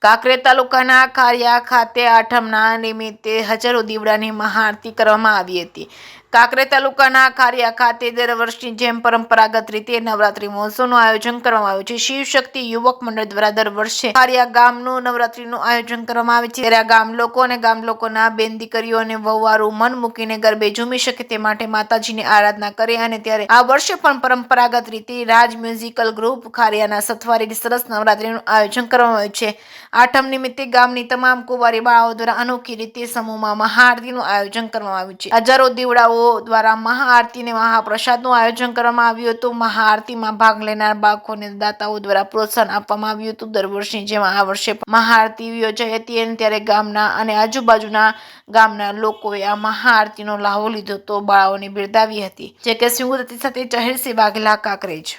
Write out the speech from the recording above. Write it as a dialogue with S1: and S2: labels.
S1: કાંકરેજ તાલુકાના ખારિયા ખાતે આઠમના નિમિત્તે હજારો દીવડાની મહાઆરતી કરવામાં આવી હતી। કાંકરેજ તાલુકાના ખારિયા ખાતે દર વર્ષની જેમ પરંપરાગત રીતે નવરાત્રી મહોત્સવનું આયોજન કરવામાં આવ્યું છે। શિવ શક્તિ યુવક મંડળ દ્વારા દર વર્ષે ખારિયા ગામનું નવરાત્રીનું આયોજન કરવામાં આવે છે। ત્યારે ગામ લોકો અને ગામ લોકોના બેન દીકરીઓ અને વહુવારું મન મૂકીને ગરબે ઝૂમી શકે તે માટે માતાજીની આરાધના કરે અને ત્યારે આ વર્ષે પણ પરંપરાગત રીતે રાજ મ્યુઝિકલ ગ્રુપ ખારિયાના સથવારે સરસ નવરાત્રીનું આયોજન કરવામાં આવ્યું છે। આઠમ નિમિત્તે ગામની તમામ કુંવારી બાળાઓ દ્વારા અનોખી રીતે સમૂહમાં મહાઆરતીનું આયોજન કરવામાં આવ્યું છે। હજારો દીવડાઓ દ્વારા મહાઆરતી અને મહાપ્રસાદનું આયોજન કરવામાં આવ્યું હતું। મહાઆરતીમાં ભાગ લેનાર બાળકોને દાતાઓ દ્વારા પ્રોત્સાહન આપવામાં આવ્યું હતું। દર વર્ષની જેમ આ વર્ષે મહાઆરતી યોજાઈ હતી અને ત્યારે ગામના અને આજુબાજુના ગામના લોકોએ આ મહાઆરતીનો લાહો લીધો તો બાળાઓને બિરદાવી હતી। જે કે સિંહ સાથે જાહેર સેવા વાઘેલા કાંકરેજ।